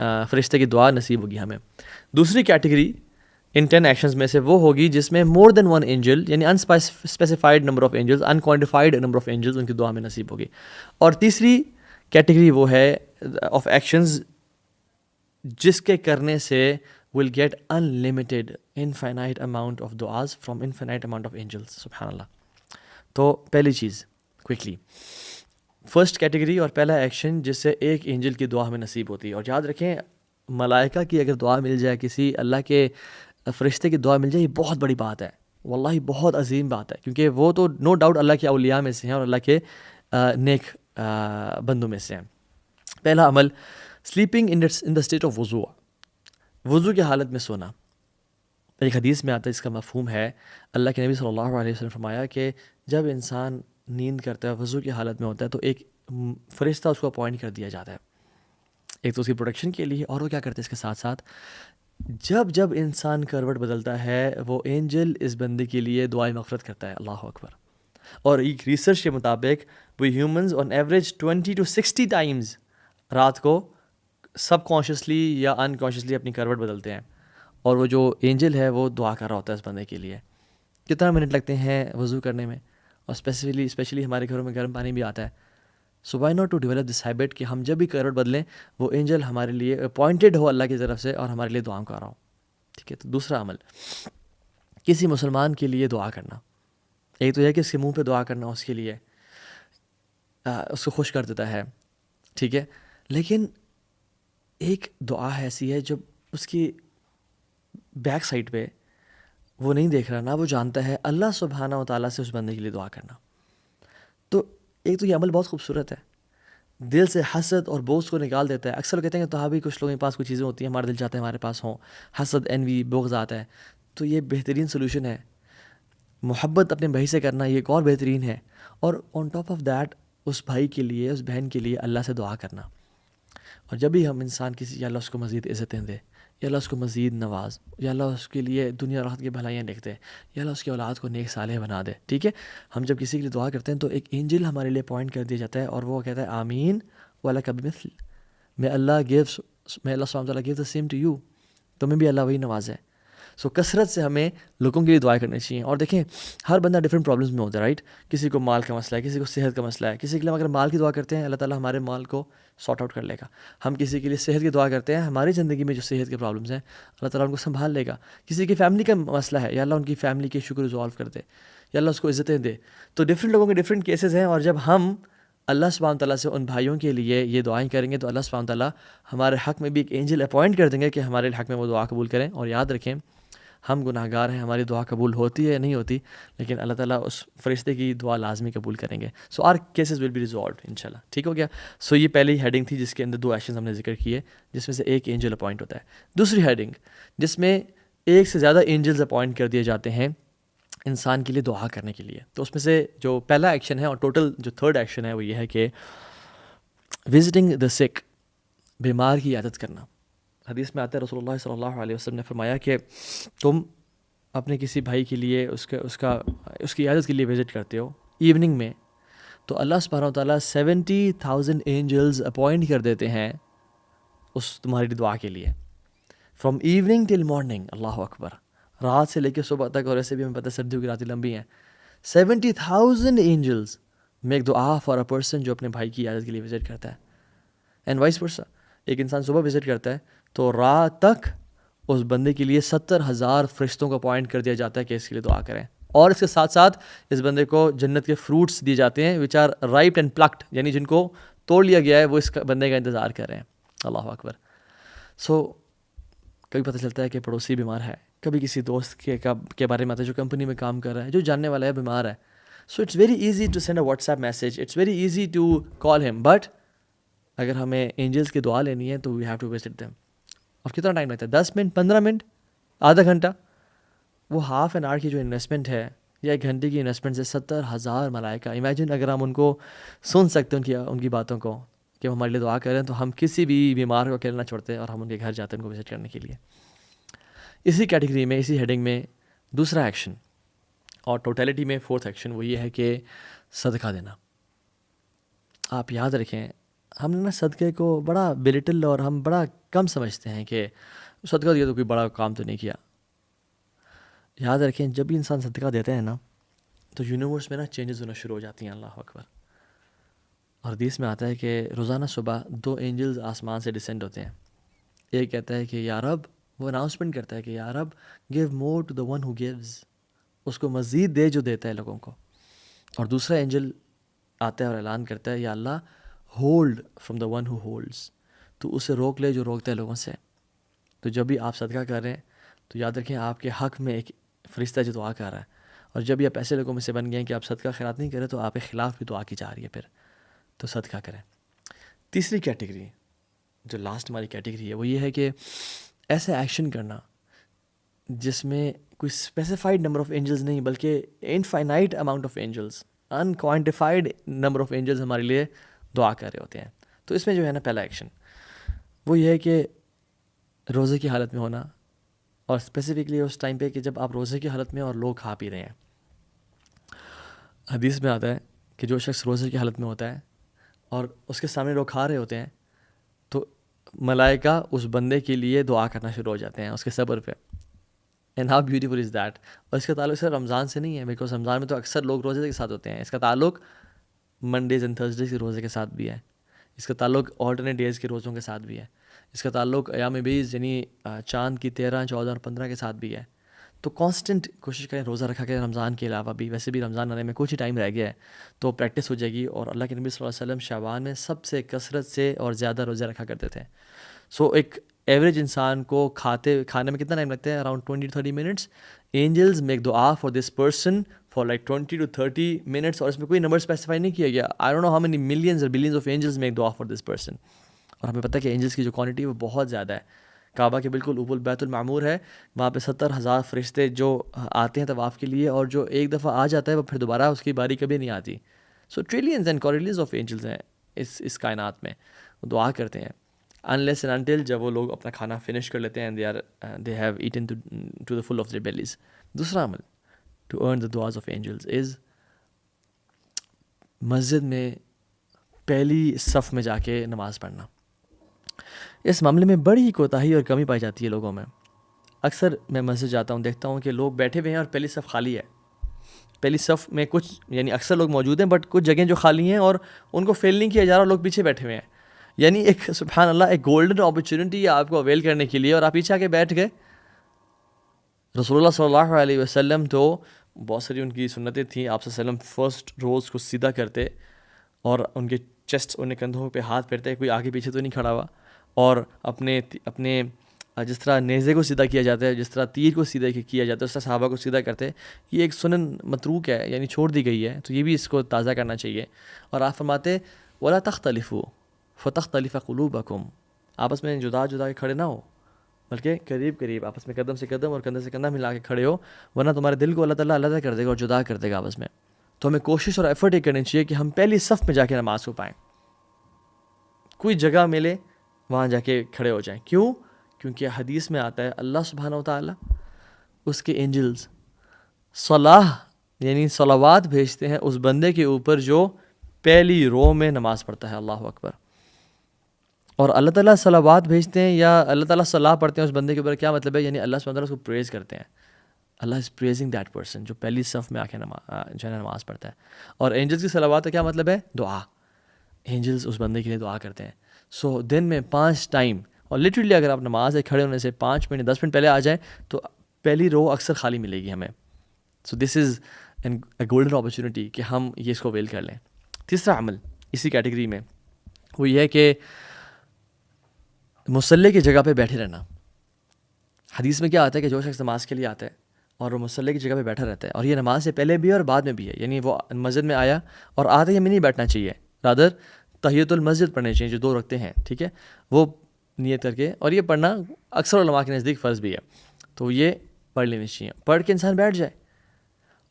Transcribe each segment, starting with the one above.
फ़रिश्ते की दुआ नसीब होगी हमें। दूसरी कैटेगरी इन 10 एक्शंस में से वो होगी जिसमें मोर देन वन एंजल, यानी unspecified number of angels, unquantified number of angels उनकी दुआ में नसीब होगी। और तीसरी कैटेगरी वो है ऑफ एक्शंस जिसके करने से will get unlimited infinite amount of दुआज from infinite amount of angels, सुब्हान अल्लाह। तो पहली चीज़ क्विकली, फर्स्ट कैटेगरी और पहला एक्शन जिससे एक एंजल की दुआ हमें नसीब होती है। और याद रखें, मलाइका की अगर दुआ मिल जाए, किसी अल्लाह के फ़रिश्ते की दुआ मिल जाए, ये बहुत बड़ी बात है, वल्लाही बहुत अजीम बात है, क्योंकि वो तो नो डाउट अल्लाह के औलिया में से हैं और अल्लाह के नेक बंदों में से हैं। पहला अमल, sleeping in the state of वज़ू, वज़ू की हालत में सोना। एक हदीस में आता है, इसका मफ़हूम है, अल्लाह के नबी सल्लल्लाहु अलैहि वसल्लम फरमाया कि जब इंसान नींद करता है, वज़ू की हालत में होता है, तो एक फ़रिश्ता उसको अपॉइंट कर दिया जाता है, एक तो उसकी प्रोटेक्शन के लिए, और वो क्या करते हैं इसके साथ साथ, जब जब इंसान करवट बदलता है वो एंजल इस बंदे के लिए दुआएं मग़फ़िरत करता है। अल्लाह अकबर। और एक रिसर्च के मुताबिक we humans on average 20 to 60 times रात को सबकॉन्शियसली या अनकॉन्शियसली अपनी करवट बदलते हैं, और वो जो एंजल है वो दुआ कर रहा होता है इस बंदे के लिए। कितना मिनट लगते हैं वज़ू करने में, और स्पेशली हमारे घरों में गर्म पानी भी आता है। So why not to develop this habit कि हम जब भी करवट बदलें वो एंजल हमारे लिए अपॉइंटेड हो अल्लाह की तरफ से और हमारे लिए दुआ कर रहा हो। ठीक है, तो दूसरा अमल, किसी मुसलमान के लिए दुआ करना। एक तो यह कि उसके मुंह पे दुआ करना उसके लिए उसको खुश कर देता है, ठीक है, लेकिन एक दुआ ऐसी है जो उसकी बैक साइड पे वो नहीं देख रहा ना, वो जानता है, अल्लाह सुब्हाना व तआला से उस बंदे के लिए दुआ करना। तो एक तो ये अमल बहुत खूबसूरत है, दिल से हसद और बोझ को निकाल देता है। अक्सर लोग कहते हैं कि तो भी कुछ लोगों के पास कुछ चीज़ें होती हैं, हमारा दिल चाहता है हमारे पास हों, हसद, एनवी, बुग़्ज़ आता है, तो ये बेहतरीन सोल्यूशन है। मोहब्बत अपने भाई से करना ये एक और बेहतरीन है, और ऑन टॉप ऑफ दैट उस भाई के लिए, उस बहन के लिए अल्लाह से दुआ करना। और जब भी हम इंसान किसी, या अल्लाह उसको मज़ीद इज़्ज़तें दे, या अल्लाह उसको मज़ीद नवाज, या अल्लाह उसके लिए दुनिया और आखिरत की भलाइयाँ लिख दे, या अल्लाह उसकी औलाद को नेक सालेह बना दे। ठीक है, हम जब किसी के लिए दुआ करते हैं तो एक एंजल हमारे लिए पॉइंट कर दिया जाता है और वो कहता है आमीन वाला कभी मिसल, मैं अल्लाह सुब्हानहू व तआला gives the same to you, तुम्हें भी अल्लाह वही नवाज़ है। सो कसरत से हमें लोगों के लिए दुआएं करनी चाहिए। और देखें, हर बंदा डिफरेंट प्रॉब्लम्स में होता है, राइट। किसी को माल का मसला है, किसी को सेहत का मसला है, किसी के लिए अगर माल की दुआ करते हैं अल्लाह ताला हमारे माल को सॉर्ट आउट कर लेगा। हम किसी के लिए सेहत की दुआ करते हैं, हमारी ज़िंदगी में जो सेहत के प्रॉब्लम्स हैं अल्लाह ताला उनको संभाल लेगा। किसी की फैमिली का मसला है, या अल्लाह उनकी फैमिली के इशू को रिजॉल्व कर दे, या अल्लाह उसको इज़्ज़तें दे। तो डिफरेंट लोगों के डिफरेंट केसेस हैं, और जब हम अल्लाह सुब्हानहू तआला से उन भाइयों के लिए ये दुआएं करेंगे तो अल्लाह सुब्हानहू तआला हमारे हक़ में भी एक एंजल अपॉइंट कर देंगे कि हमारे हक़ में वो दुआ कबूल करें। और याद रखें, हम गुनाहगार हैं, हमारी दुआ कबूल होती है या नहीं होती, लेकिन अल्लाह ताला उस फरिश्ते की दुआ लाजमी कबूल करेंगे। So our cases will be resolve इंशाल्लाह। ठीक हो गया। सो ये पहली हेडिंग थी जिसके अंदर 2 एक्शन हमने जिक्र किए, जिसमें से एक एंजल अपॉइंट होता है। दूसरी हेडिंग जिसमें एक से ज़्यादा एंजल्स अपॉइंट कर दिए जाते हैं इंसान के लिए दुआ करने के लिए, तो उसमें से जो पहला एक्शन है और टोटल जो थर्ड एक्शन है वो ये है कि विजिटिंग द सिक, बीमार की इयादत करना। हदीस में आता है, रसूलुल्लाह सल्लल्लाहु अलैहि वसल्लम ने फरमाया कि तुम अपने किसी भाई के लिए उसकी इयादत के लिए विज़िट करते हो इवनिंग में, तो अल्लाह सुब्हानहू तआला 70,000 एंजल्स अपॉइंट कर देते हैं उस तुम्हारी दुआ के लिए, फ्रॉम इवनिंग टिल मॉर्निंग। अल्लाह अकबर। रात से लेकर सुबह तक, और ऐसे भी हमें पता है सर्दियों की रातें लंबी हैं। 70,000 एंजल्स मेक दुआ फॉर अ पर्सन जो अपने भाई की इयादत के लिए विज़िट करता है, एंड वाइस वर्सा। एक इंसान सुबह विज़िट करता है तो रात तक उस बंदे के लिए 70,000 फरिश्तों को अपॉइंट कर दिया जाता है कि इसके लिए दुआ करें। और इसके साथ साथ इस बंदे को जन्नत के फ्रूट्स दिए जाते हैं which are ripe and plucked, यानी जिनको तोड़ लिया गया है, वो इस बंदे का इंतज़ार कर रहे हैं। अल्लाह अकबर। सो कभी पता चलता है कि पड़ोसी बीमार है, कभी किसी दोस्त के बारे में आता है जो कंपनी में काम कर रहा है, जो जानने वाला है बीमार है। So it's very easy to send a WhatsApp message, it's very easy to call him, but अगर हमें एंजल्स की दुआ लेनी है तो we have to visit them. और कितना टाइम लगता है? 10 मिनट, 15 मिनट, आधा घंटा। वो हाफ एन आवर की जो इन्वेस्टमेंट है या 1 घंटे की इन्वेस्टमेंट से 70,000 मलाइका। इमेजिन अगर हम उनको सुन सकते हैं उनकी बातों को कि वो हमारे लिए दुआ करें, तो हम किसी भी बीमार को अकेला ना छोड़ते और हम उनके घर जाते हैं उनको विजिट करने के लिए। इसी कैटेगरी में, इसी हेडिंग में दूसरा एक्शन और टोटलिटी में फोर्थ एक्शन वो ये है कि सदका देना। आप याद रखें, हमने ना सदक़े को बड़ा बेलिटल और हम बड़ा कम समझते हैं कि सदका दिया तो कोई बड़ा काम तो नहीं किया। याद रखें, जब भी इंसान सदका देते हैं ना तो यूनिवर्स में ना चेंजेस होना शुरू हो जाती हैं। अल्लाह अकबर। और हदीस में आता है कि रोज़ाना सुबह 2 एंजल्स आसमान से डिसेंड होते हैं। एक कहता है कि या रब, वो अनाउंसमेंट करता है कि या रब give more to the one who gives, उसको मज़ीद दे जो देता है लोगों को। और दूसरा एंजल आता है और ऐलान करता है या अल्लाह hold from the one who holds, तो उसे रोक ले जो रोकता है लोगों से। तो जब भी आप सदका कर रहे हैं तो याद रखें आपके हक़ में एक फ़रिश्ता जो दुआ कर रहा है, और जब ये आप ऐसे लोगों में से बन गए हैं कि आप सदका खैरात नहीं करें तो आपके ख़िलाफ़ भी दुआ की जा रही है, फिर तो सदका करें। तीसरी कैटेगरी, जो लास्ट हमारी कैटेगरी है, वो ये है कि ऐसे एक्शन करना जिसमें कोई स्पेसिफाइड नंबर ऑफ़ एंजल्स नहीं बल्कि infinite amount of angels, unquantified number of angels हमारे लिए दुआ कर रहे होते हैं। तो इसमें जो है ना पहला एक्शन वो ये है कि रोज़े की हालत में होना, और स्पेसिफिकली उस टाइम पे कि जब आप रोज़े की हालत में और लोग खा पी रहे हैं। हदीस में आता है कि जो शख्स रोज़े की हालत में होता है और उसके सामने लोग खा रहे होते हैं तो मलाइका उस बंदे के लिए दुआ करना शुरू हो जाते हैं उसके सब्र पे। And how beautiful is that. और इसका ताल्लुक सिर्फ रमज़ान से नहीं है, बिकॉज रमज़ान में तो अक्सर लोग रोज़े के साथ होते हैं। इसका ताल्लुक मंडेज़ एंड थर्सडेज़ के रोज़े के साथ भी है। इसका ताल्लुक ऑल्टरनेट डेज़ के रोज़ों के साथ भी है। इसका ताल्लुक अयाम बीज़ यानी चाँद की 13, 14 और 15 के साथ भी है। तो कांस्टेंट कोशिश करें रोज़ा रखा करें रमज़ान के अलावा भी। वैसे भी रमज़ान आने में कुछ ही टाइम रह गया है तो प्रैक्टिस हो जाएगी। और अल्लाह के नबी सल्लल्लाहु अलैहि वसल्लम शाबान में सबसे कसरत से और ज़्यादा रोज़े रखा करते थे। सो एक एवरेज इंसान को खाने में कितना टाइम लगता है? Around 20-30 minutes. एंजल्स मेक दुआ for this person for like 20 to 30 minutes. और इसमें कोई नंबर स्पेसिफाई नहीं किया गया। I don't know how many millions और बिलियंस ऑफ एंजल्स मेक दुआ फॉर दिस पर्सन। और हमें पता है कि एंजल्स की जो क्वांटिटी है वो बहुत ज़्यादा है। काबा के बिल्कुल ऊपर बैतुल मामूर है, वहाँ पे 70,000 फरिश्ते जो आते हैं तवाफ़ के लिए, और जो एक दफ़ा आ जाता है वो फिर दोबारा उसकी बारी कभी नहीं आती। सो ट्रिलियंस एंड क्वाड्रिलियंस ऑफ एंजल्स हैं इस कायनात में, वो दुआ करते हैं अनलेस एंड अनटिल जब वो लोग अपना खाना फिनिश कर लेते हैं and they have eaten to the full of their bellies. दूसरा अमल टू अर्न द दुआज ऑफ एंजल्स इज़ मस्जिद में पहली सफ़ में जाके नमाज़ पढ़ना। इस मामले में बड़ी ही कोताही और कमी पाई जाती है लोगों में। अक्सर मैं मस्जिद जाता हूँ, देखता हूँ कि लोग बैठे हुए हैं और पहली सफ़ खाली है। पहली सफ़ में कुछ यानी अक्सर लोग मौजूद हैं बट कुछ जगह जो खाली हैं और उनको फेल नहीं किया जा रहा, लोग पीछे बैठे हुए हैं। यानी एक सुभान अल्लाह एक गोल्डन अपॉर्चुनिटी है आपको अवेल करने के लिए और आप पीछे आके बैठ गए। रसूलुल्लाह सल्लल्लाहु अलैहि वसल्लम तो बहुत सारी उनकी सुन्नतें थी। आप सल्लम फर्स्ट रोज़ को सीधा करते और उनके चेस्ट, उनके कंधों पे हाथ फेरते, कोई आगे पीछे तो नहीं खड़ा हुआ, और अपने जिस तरह नेज़े को सीधा किया जाता है, जिस तरह तीर को सीधा किया जाता है, उस तरह सहाबा को सीधा करते। ये एक सुनन मतरूक है, यानी छोड़ दी गई है, तो ये भी इसको ताज़ा करना चाहिए। और आप फरमाते वला तख्तलिफू फ़तख्तलिफ़ क़ुलूबकुम, आपस में जुदा जुदा के खड़े ना हो, बल्कि करीब करीब आपस में कदम से कदम और कंधे से कंधा मिला के खड़े हो, वरना तुम्हारे दिल को अल्लाह ताला अलग कर देगा और जुदा कर देगा आपस में। तो हमें कोशिश और एफर्ट ये करनी चाहिए कि हम पहली सफ़ में जाके नमाज़ को पाएँ, कोई जगह मिले वहाँ जाके खड़े हो जाएं। क्यों? क्योंकि हदीस में आता है अल्लाह सुब्हानहू व तआला उसके एंजल्स सलाह यानी सलावात भेजते हैं उस बंदे के ऊपर जो पहली रो में नमाज़ पढ़ता है। अल्लाह अकबर। और अल्लाह ताला सलावात भेजते हैं या अल्लाह ताला सलाह पढ़ते हैं उस बंदे के ऊपर, क्या मतलब है? यानी अल्लाह सुब्हानहू व तआला उसको प्रेज़ करते हैं। अल्लाह इज़ प्रेजिंग दैट पर्सन जो पहली सफ़ में आके जो है नमाज़ पढ़ता है। और एंजल्स की सलावात का क्या मतलब है? दुआ। एंजल्स उस बंदे के लिए दुआ करते हैं। सो दिन में 5 टाइम, और लिटरली अगर आप नमाज से खड़े होने से 5 मिनट 10 मिनट पहले आ जाए तो पहली रो अक्सर खाली मिलेगी हमें। So this is an a golden opportunity कि हम ये इसको अवेल कर लें। तीसरा अमल इसी कैटेगरी में वो ये है कि मुसल्ले की जगह पे बैठे रहना। हदीस में क्या आता है कि जो शख्स नमाज के लिए आता है और वो मुसल्ले की जगह पे बैठा रहता है, और ये नमाज से पहले भी है और बाद में भी है, यानी वो मस्जिद में आया और आते ही हमें नहीं बैठना चाहिए, रादर तहियतुल मस्जिद पढ़ने चाहिए जो 2 रखते हैं, ठीक है, वो नियत करके। और ये पढ़ना अक्सर उलमा के नज़दीक फ़र्ज़ भी है, तो ये पढ़ लेनी चाहिए। पढ़ के इंसान बैठ जाए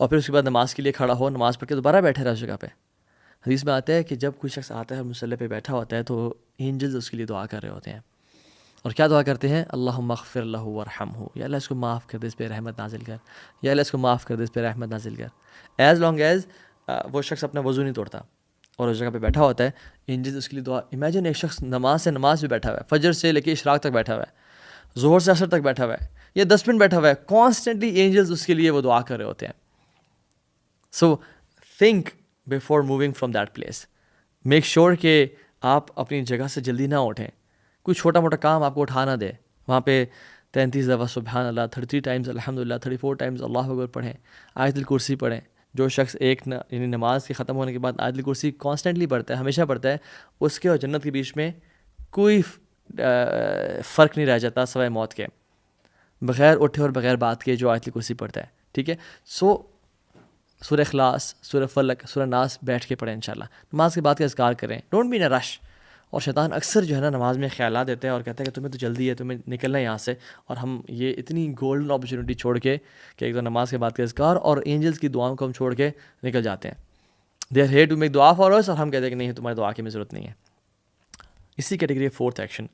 और फिर उसके बाद नमाज के लिए खड़ा हो, नमाज पढ़ के दोबारा बैठे रहे उस जगह पे। हदीस में आता है कि जब कोई शख्स आता है मुसल्ले पे बैठा होता है तो एंजल्स उसके लिए दुआ कर रहे होते हैं। और क्या दुआ करते हैं? अल्लाहुम्मा अग़फ़िर लहू वरहमहू, या अल्लाह इसको माफ़ कर दे, इस पर रहमत नाजिल कर, या अल्लाह इसको माफ़ कर दे, इस पर रहमत नाजिल कर। एज़ लॉन्ग एज़ वो शख्स अपना वज़ू नहीं तोड़ता, और उस जगह पे बैठा होता है, एंजल्स उसके लिए दुआ, इमेजिन एक शख्स नमाज से नमाज भी बैठा हुआ है, फजर से लेके इशराक तक बैठा हुआ है, ज़ोहर से असर तक बैठा हुआ है, या 10 मिनट बैठा हुआ है, कॉन्स्टेंटली एंजल्स उसके लिए वो दुआ कर रहे होते हैं. So think before moving from that place. Make sure कि आप अपनी जगह से जल्दी ना उठें, कोई छोटा मोटा काम आपको उठा ना दे. वहाँ पे 33 दफ़ा सुबहान अल्लाह, 33 टाइम्स अल्हम्दुलिल्लाह, 34 टाइम्स अल्लाह अकबर पढ़ें, आयतुल कुर्सी पढ़ें. जो शख्स यानी नमाज के ख़त्म होने के बाद आयतुल कुर्सी कॉन्स्टेंटली पढ़ता है, हमेशा पढ़ता है, उसके और जन्नत के बीच में कोई फ़र्क नहीं रह जाता सवाए मौत के, बग़ैर उठे और बग़ैर बात के जो आयतुल कुर्सी पढ़ता है. ठीक है. सो सूरह इखलास, सूरह फलक, सूरह नास बैठ के पढ़ें इंशाल्लाह. नमाज के बाद का अज़कार करें, don't be in a rush. और शैतान अक्सर जो है ना नमाज में ख्यालात देता है और कहता है कि तुम्हें तो जल्दी है, तुम्हें निकलना है यहाँ से, और हम ये इतनी गोल्डन अपॉर्चुनिटी छोड़ के कि एक तो नमाज के बाद का अज़कार और एंजल्स की दुआओं को हम छोड़ के निकल जाते हैं. They are here to make दुआ फॉर अस, और हम कहते हैं कि नहीं, तुम्हारी दुआ की हमें ज़रूरत नहीं है. इसी कैटेगरी 4th एक्शन,